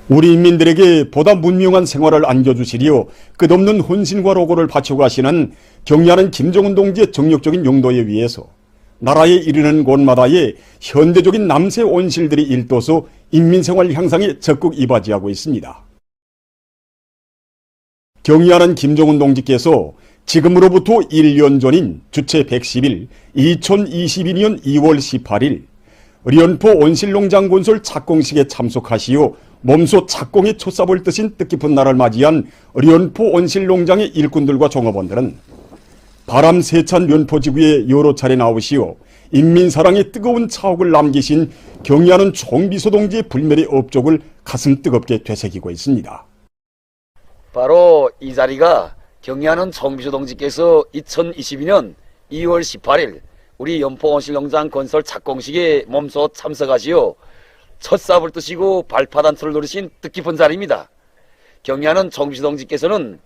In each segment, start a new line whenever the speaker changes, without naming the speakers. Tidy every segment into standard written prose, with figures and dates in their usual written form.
우리 인민들에게 보다 문명한 생활을 안겨주시리요 끝없는 헌신과 로고를 바치고 가시는 경의하는 김정은 동지의 정력적인 용도에 의해서 나라에 이르는 곳마다의 현대적인 남새 온실들이 일도서 인민생활 향상에 적극 이바지하고 있습니다. 경의하는 김정은 동지께서 지금으로부터 1년 전인 주체 110일 2022년 2월 18일 리연포 온실농장 건설 착공식에 참석하시어 몸소 착공에 초삽을 뜨신 뜻깊은 날을 맞이한 리연포 온실농장의 일꾼들과 종업원들은 바람 세찬 연포지구에 여러 차례 나오시어 인민사랑의 뜨거운 차옥을 남기신 경의하는 총비서 동지의 불멸의 업적을 가슴 뜨겁게 되새기고 있습니다.
바로 이 자리가 경의하는 총비서 동지께서 2022년 2월 18일 우리 연포 온실농장 건설 착공식에 몸소 참석하시어 첫 삽을 뜨시고 발파단투를 노리신 뜻깊은 자리입니다. 경의하는 총비서 동지께서는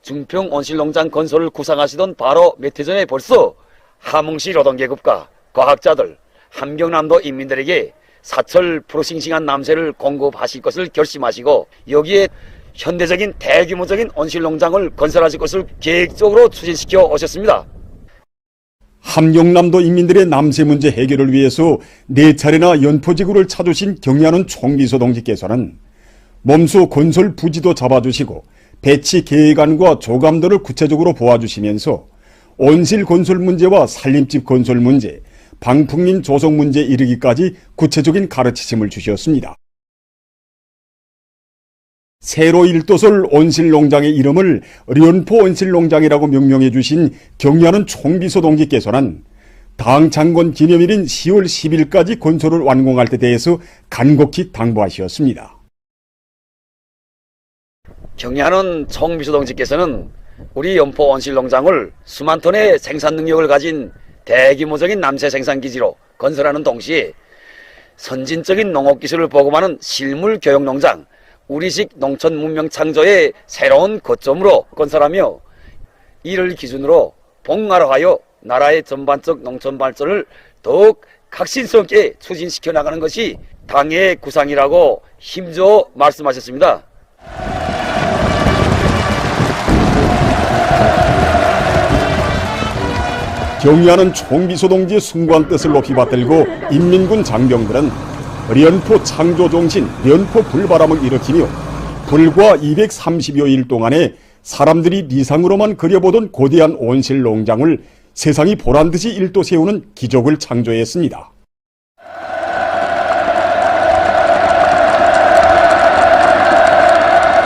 중평 온실농장 건설을 구상하시던 바로 몇 해 전에 벌써 함흥시 노동계급과 과학자들, 함경남도 인민들에게 사철 프로싱싱한 남새를 공급하실 것을 결심하시고 여기에 현대적인 대규모적인 온실농장을 건설하실 것을 계획적으로 추진시켜 오셨습니다.
함경남도 인민들의 남새 문제 해결을 위해서 4차례나 연포지구를 찾으신 경의하는 총비서 동지께서는 몸소 건설 부지도 잡아주시고 배치 계획안과 조감도를 구체적으로 보아주시면서 온실 건설 문제와 산림집 건설 문제, 방풍림 조성 문제에 이르기까지 구체적인 가르치심을 주셨습니다. 새로 일도설 온실농장의 이름을 리연포 온실농장이라고 명명해 주신 경의하는 총비서 동지께서는 당 창건 기념일인 10월 10일까지 건설을 완공할 데 대해서 간곡히 당부하셨습니다.
경의하는 총비서 동지께서는 우리 연포 온실농장을 수만 톤의 생산 능력을 가진 대규모적인 남새 생산기지로 건설하는 동시에 선진적인 농업기술을 보급하는 실물 교육농장, 우리식 농촌 문명 창조의 새로운 거점으로 건설하며 이를 기준으로 봉화로하여 나라의 전반적 농촌 발전을 더욱 각신스럽게 추진시켜 나가는 것이 당의 구상이라고 힘줘 말씀하셨습니다.
경의하는 총비서 동지의 숭고한 뜻을 높이 받들고 인민군 장병들은 리연포 창조정신, 리연포 불바람을 일으키며 불과 230여일 동안에 사람들이 리상으로만 그려보던 고대한 온실농장을 세상이 보란듯이 일도 세우는 기적을 창조했습니다.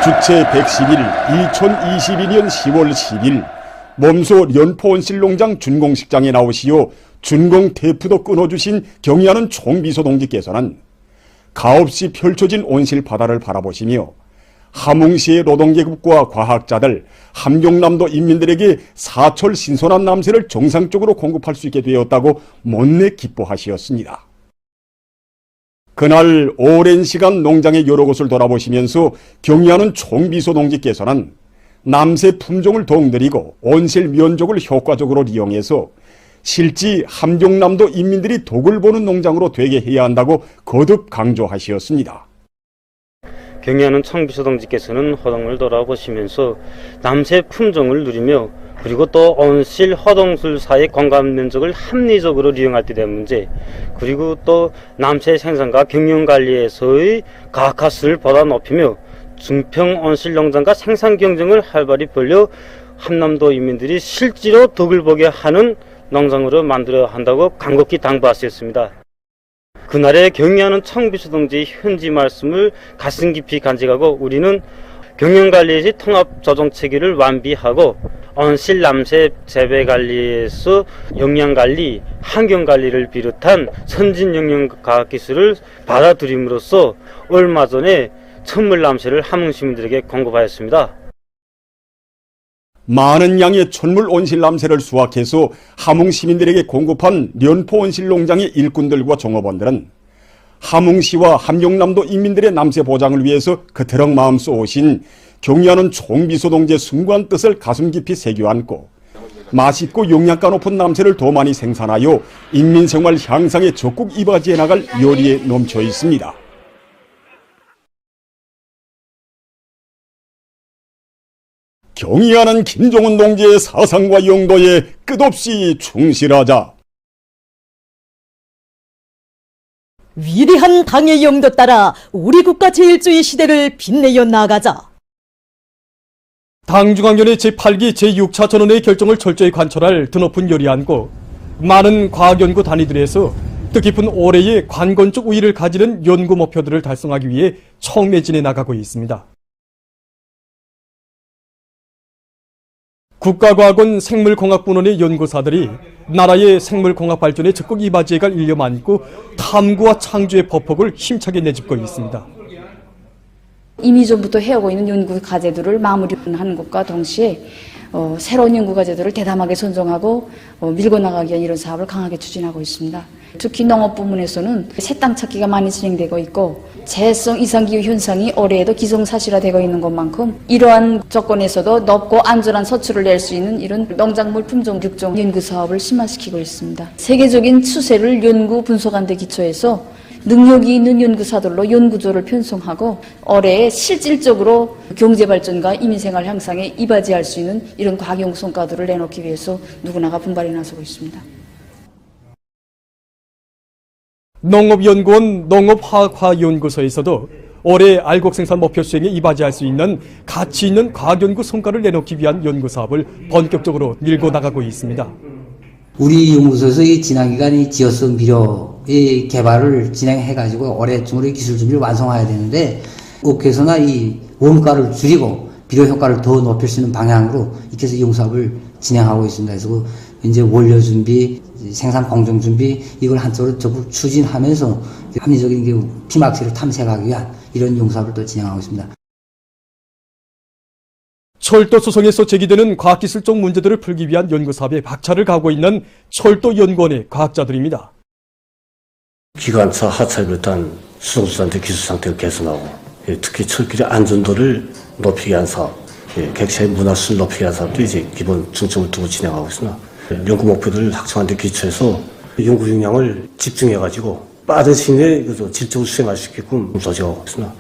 주체 110일 2022년 10월 10일 몸소 리연포 온실농장 준공식장에 나오시어 준공 테이프도 끊어주신 경의하는 총비서 동지께서는 가없이 펼쳐진 온실 바다를 바라보시며 함흥시의 노동계급과 과학자들, 함경남도 인민들에게 사철 신선한 남새를 정상적으로 공급할 수 있게 되었다고 못내 기뻐하시었습니다. 그날 오랜 시간 농장의 여러 곳을 돌아보시면서 경의하는 총비서 동지께서는 남새 품종을 더욱 늘리고 온실 면적을 효과적으로 이용해서 실지 함경남도 인민들이 덕을 보는 농장으로 되게 해야 한다고 거듭 강조하시었습니다.
경의하는 총비서 동지께서는 허동을 돌아보시면서 남새 품종을 누리며 그리고 또 온실 허동술 사이의 공간 면적을 합리적으로 이용할 때 대한 문제, 그리고 또 남새 생산과 경영 관리에서의 가카스를 보다 높이며 중평 온실농장과 생산 경쟁을 활발히 벌려 함남도 인민들이 실제로 덕을 보게 하는 농장으로 만들어야 한다고 간곡히 당부하셨습니다. 그날의 경의하는 총비서 동지의 현지 말씀을 가슴 깊이 간직하고 우리는 경영관리의 통합 조정 체계를 완비하고 온실 남새 재배 관리에서 영양관리, 환경관리를 비롯한 선진 영양 과학 기술을 받아들임으로써 얼마 전에 천물 남새를 함흥 시민들에게 공급하였습니다.
많은 양의 천물 온실 남새를 수확해서 함흥 시민들에게 공급한 리연포 온실농장의 일꾼들과 종업원들은 함흥시와 함경남도 인민들의 남새 보장을 위해서 그토록 마음 쏘신 경의하는 총비서 동지의 숭고한 뜻을 가슴 깊이 새겨 안고 맛있고 영양가 높은 남새를 더 많이 생산하여 인민생활 향상에 적극 이바지해 나갈 열의에 넘쳐 있습니다. 경의하는 김정은 동지의 사상과 용도에 끝없이 충실하자.
위대한 당의 용도 따라 우리 국가 제일주의 시대를 빛내어 나가자.
당중앙위원회 제8기 제6차 전원회의 결정을 철저히 관철할 드높은 요리안고 많은 과학연구 단위들에서 뜻깊은 올해의 관건적 우위를 가지는 연구 목표들을 달성하기 위해 청매진해 나가고 있습니다. 국가과학원 생물공학분원의 연구사들이 나라의 생물공학 발전에 적극 이바지해갈 일념 안고 탐구와 창조의 법폭을 힘차게 내짚고 있습니다.
이미 전부터 해오고 있는 연구 과제들을 마무리하는 것과 동시에 새로운 연구 과제들을 대담하게 선정하고 밀고 나가기 위한 이런 사업을 강하게 추진하고 있습니다. 특히 농업 부문에서는 새 땅 찾기가 많이 진행되고 있고 재해성 이상기후 현상이 올해에도 기정사실화되고 있는 것만큼 이러한 조건에서도 높고 안전한 서출을 낼 수 있는 이런 농작물 품종 육종 연구 사업을 심화시키고 있습니다. 세계적인 추세를 연구 분석한 데 기초해서 능력이 있는 연구사들로 연구조를 편성하고 올해 실질적으로 경제발전과 이민생활 향상에 이바지할 수 있는 이런 과학연구 성과들을 내놓기 위해서 누구나가 분발해 나서고 있습니다.
농업연구원 농업화학연구소에서도 올해 알곡 생산 목표 수행에 이바지할 수 있는 가치 있는 과학연구 성과를 내놓기 위한 연구사업을 본격적으로 밀고 나가고 있습니다.
우리 연구소에서 이 지난 기간 이 지어성 비료의 개발을 진행해가지고 올해중으로 기술 준비를 완성해야 되는데 업계에서나 이 원가를 줄이고 비료 효과를 더 높일 수 있는 방향으로 이렇게 해서 연구사업을 진행하고 있습니다. 그래서 이제 원료 준비, 생산 공정 준비 이걸 한쪽으로 적극 추진하면서 합리적인 피막지를 탐색하기 위한 이런 연구사업을 또 진행하고 있습니다.
철도 수송에서 제기되는 과학기술적 문제들을 풀기 위한 연구사업에 박차를 가하고 있는 철도연구원의 과학자들입니다.
기관차 하차를 비롯한 수송수단의 기술 상태를 개선하고 특히 철길의 안전도를 높이기 위한 사업, 객차의 문화수를 높이기 위한 사업도 이제 기본 중점을 두고 진행하고 있습니다. 연구 목표들을 확정한 데 기초해서 연구 역량을 집중해가지고 빠른 시일 내에 질적으로 수행할 수 있게끔 조직하고 있습니다.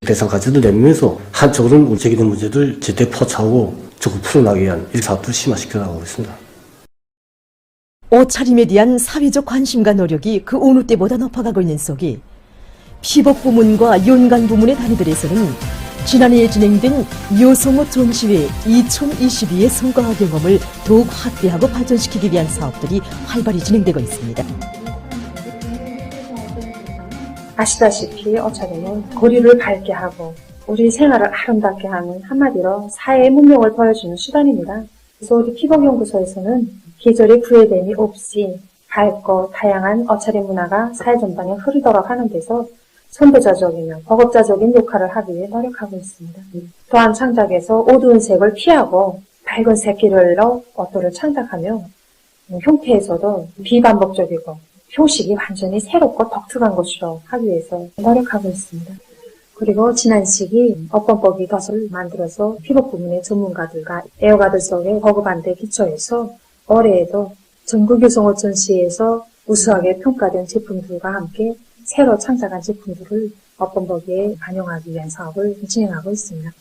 대상 과제를 내면서 한쪽으로는 제기된 문제들 제때 포착하고 적극 풀어나가기 위한 일 사업들을 심화시켜 나가고 있습니다.
옷차림에 대한 사회적 관심과 노력이 그 어느 때보다 높아가고 있는 속에 피복 부문과 연관 부문의 단위들에서는 지난해 진행된 여성옷 전시회 2022의 성과와 경험을 더욱 확대하고 발전시키기 위한 사업들이 활발히 진행되고 있습니다.
아시다시피 옷차림은 거리를 밝게 하고 우리 생활을 아름답게 하는 한마디로 사회의 문명을 보여주는 수단입니다. 그래서 우리 피복연구소에서는 계절의 구애됨이 없이 밝고 다양한 옷차림 문화가 사회 전반에 흐르도록 하는 데서 선도자적이며 보급자적인 역할을 하기 위해 노력하고 있습니다. 또한 창작에서 어두운 색을 피하고 밝은 색계열로 옷들을 창작하며 형태에서도 비반복적이고 표식이 완전히 새롭고 독특한 것으로 하기 위해서 노력하고 있습니다. 그리고 지난 시기 어법법이 덫을 만들어서 피복 부문의 전문가들과 애호가들 속에 보급한 데 기초해서 올해에도 전국 여성옷 전시회에서 우수하게 평가된 제품들과 함께 새로 창작한 제품들을 어법법에 반영하기 위한 사업을 진행하고 있습니다.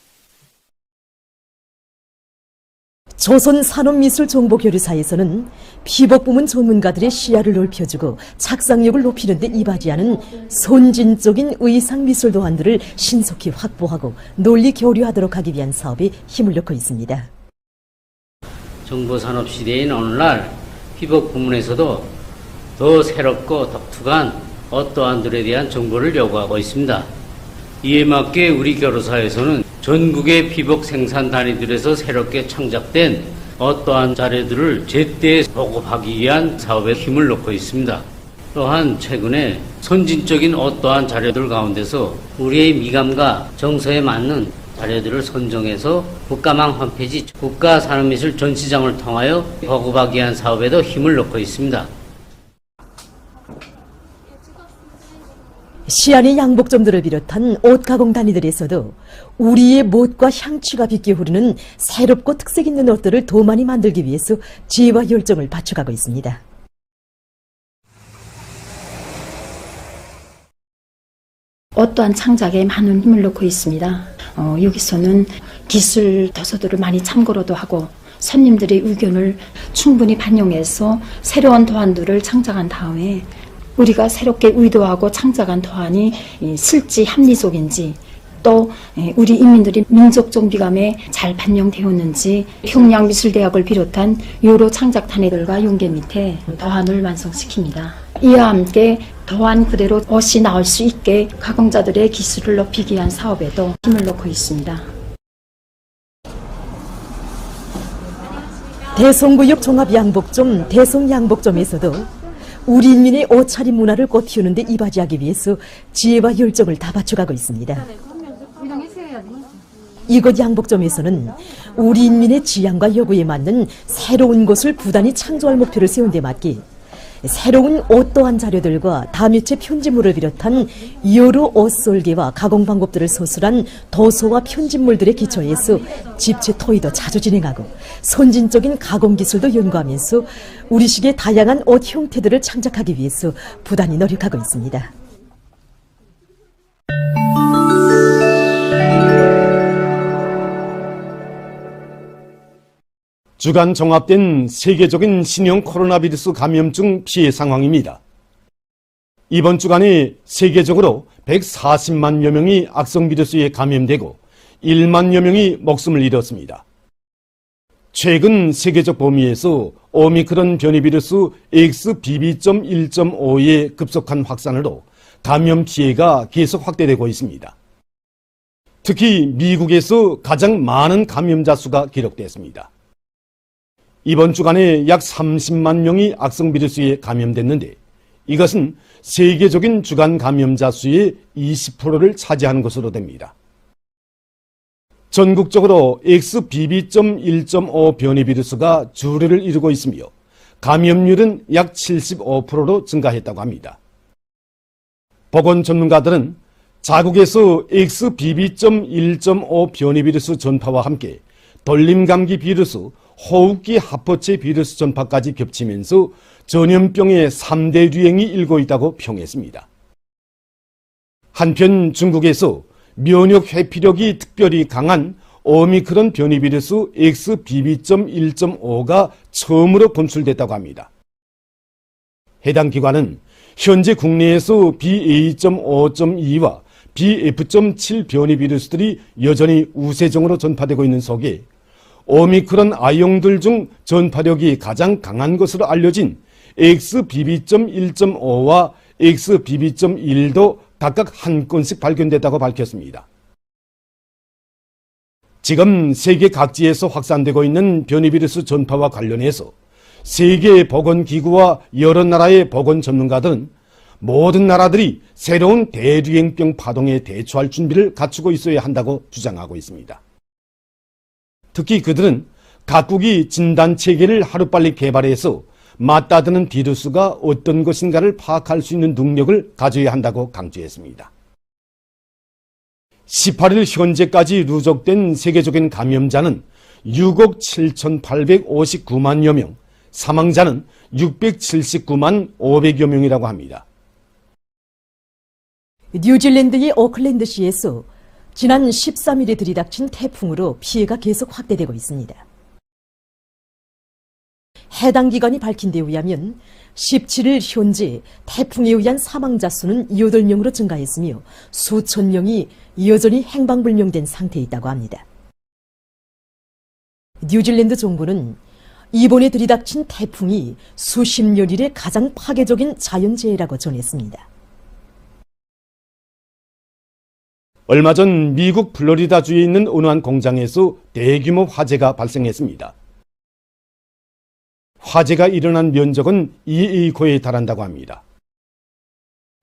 조선산업미술정보교류사에서는 피복부문 전문가들의 시야를 넓혀주고 착상력을 높이는 데 이바지하는 선진적인 의상미술 도안들을 신속히 확보하고 논리 교류하도록 하기 위한 사업에 힘을 넣고 있습니다.
정보산업 시대인 오늘날 피복 부문에서도 더 새롭고 독특한 옷도안들에 대한 정보를 요구하고 있습니다. 이에 맞게 우리 교류사에서는 전국의 피복 생산 단위들에서 새롭게 창작된 옷도안 자료들을 제때 보급하기 위한 사업에 힘을 넣고 있습니다. 또한 최근에 선진적인 옷도안 자료들 가운데서 우리의 미감과 정서에 맞는 자료들을 선정해서 국가망 홈페이지 국가산업미술 전시장을 통하여 보급하기 위한 사업에도 힘을 넣고 있습니다.
시안의 양복점들을 비롯한 옷 가공 단위들에서도 우리의 멋과 향취가 빗겨 흐르는 새롭고 특색 있는 옷들을 더 많이 만들기 위해서 지혜와 열정을 바쳐가고 있습니다.
옷 또한 창작에 많은 힘을 넣고 있습니다.
여기서는 기술 도서들을 많이 참고로도 하고 손님들의 의견을 충분히 반영해서 새로운 도안들을 창작한 다음에 우리가 새롭게 의도하고 창작한 도안이 실제 합리적인지 또 우리 인민들이 민족적 미감에 잘 반영되었는지 평양미술대학을 비롯한 여러 창작단회들과 연계 밑에 도안을 완성시킵니다. 이와 함께 도안 그대로 옷이 나올 수 있게 가공자들의 기술을 높이기 위한 사업에도 힘을 넣고 있습니다.
대성구역 종합양복점 대성양복점에서도 우리 인민의 옷차림 문화를 꽃피우는데 이바지하기 위해서 지혜와 열정을 다 바쳐가고 있습니다. 이곳 양복점에서는 우리 인민의 지향과 요구에 맞는 새로운 것을 부단히 창조할 목표를 세운 데 맞게 새로운 옷 또한 자료들과 다매체 편집물을 비롯한 여러 옷 설계와 가공 방법들을 서술한 도서와 편집물들의 기초에서 집체 토의도 자주 진행하고 선진적인 가공 기술도 연구하면서 우리식의 다양한 옷 형태들을 창작하기 위해서 부단히 노력하고 있습니다.
주간 종합된 세계적인 신형 코로나 바이러스 감염증 피해 상황입니다. 이번 주간에 세계적으로 140만여 명이 악성 바이러스에 감염되고 1만여 명이 목숨을 잃었습니다. 최근 세계적 범위에서 오미크론 변이 바이러스 XBB.1.5의 급속한 확산으로 감염 피해가 계속 확대되고 있습니다. 특히 미국에서 가장 많은 감염자 수가 기록됐습니다. 이번 주간에 약 30만 명이 악성 바이러스에 감염됐는데 이것은 세계적인 주간 감염자 수의 20%를 차지하는 것으로 됩니다. 전국적으로 XBB.1.5 변이 바이러스가 주류를 이루고 있으며 감염률은 약 75%로 증가했다고 합니다. 보건 전문가들은 자국에서 XBB.1.5 변이 바이러스 전파와 함께 돌림감기 바이러스, 호흡기 합포체 바이러스 전파까지 겹치면서 전염병의 3대 유행이 일고 있다고 평했습니다. 한편 중국에서 면역 회피력이 특별히 강한 오미크론 변이 바이러스 XBB.1.5가 처음으로 검출됐다고 합니다. 해당 기관은 현재 국내에서 BA.5.2와 BF.7 변이 바이러스들이 여전히 우세종으로 전파되고 있는 속에 오미크론 아용들 중 전파력이 가장 강한 것으로 알려진 XBB.1.5와 XBB.1도 각각 한 건씩 발견됐다고 밝혔습니다. 지금 세계 각지에서 확산되고 있는 변이 바이러스 전파와 관련해서 세계보건기구와 여러 나라의 보건 전문가들은 모든 나라들이 새로운 대유행병 파동에 대처할 준비를 갖추고 있어야 한다고 주장하고 있습니다. 특히 그들은 각국이 진단체계를 하루빨리 개발해서 맞닿는 바이러스가 어떤 것인가를 파악할 수 있는 능력을 가져야 한다고 강조했습니다. 18일 현재까지 누적된 세계적인 감염자는 6억 7,859만여 명, 사망자는 679만 500여 명이라고 합니다.
뉴질랜드의 오클랜드시에서 지난 13일에 들이닥친 태풍으로 피해가 계속 확대되고 있습니다. 해당 기관이 밝힌 데 의하면 17일 현재 태풍에 의한 사망자 수는 8명으로 증가했으며 수천 명이 여전히 행방불명된 상태에 있다고 합니다. 뉴질랜드 정부는 이번에 들이닥친 태풍이 수십 년 이래 가장 파괴적인 자연재해라고 전했습니다.
얼마 전 미국 플로리다주에 있는 어느 한 공장에서 대규모 화재가 발생했습니다. 화재가 일어난 면적은 2에이커에 달한다고 합니다.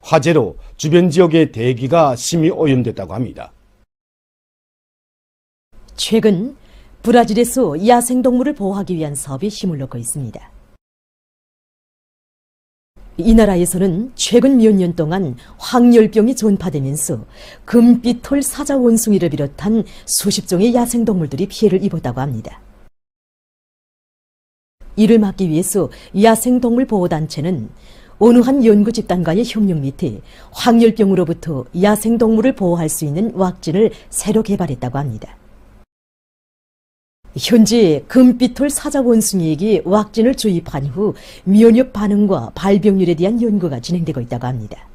화재로 주변 지역의 대기가 심히 오염됐다고 합니다.
최근 브라질에서 야생동물을 보호하기 위한 사업에 힘을 넣고 있습니다. 이 나라에서는 최근 몇 년 동안 황열병이 전파되면서 금빛털 사자 원숭이를 비롯한 수십 종의 야생동물들이 피해를 입었다고 합니다. 이를 막기 위해서 야생동물 보호단체는 어느 한 연구 집단과의 협력 밑에 황열병으로부터 야생동물을 보호할 수 있는 왁진을 새로 개발했다고 합니다. 현재 금빛털 사자 원숭이에게 왁진을 주입한 후 면역 반응과 발병률에 대한 연구가 진행되고 있다고 합니다.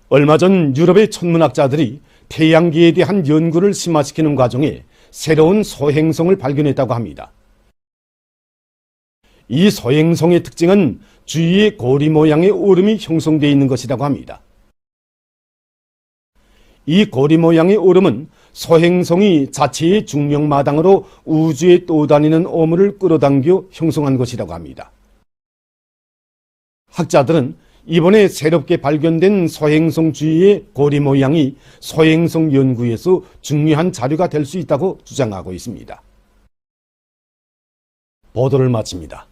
얼마 전 유럽의 천문학자들이 태양계에 대한 연구를 심화시키는 과정에 새로운 소행성을 발견했다고 합니다. 이 소행성의 특징은 주위에 고리 모양의 오름이 형성되어 있는 것이라고 합니다. 이 고리 모양의 오름은 소행성이 자체의 중력마당으로 우주에 떠다니는 오물을 끌어당겨 형성한 것이라고 합니다. 학자들은 이번에 새롭게 발견된 소행성 주위의 고리 모양이 소행성 연구에서 중요한 자료가 될 수 있다고 주장하고 있습니다. 보도를 마칩니다.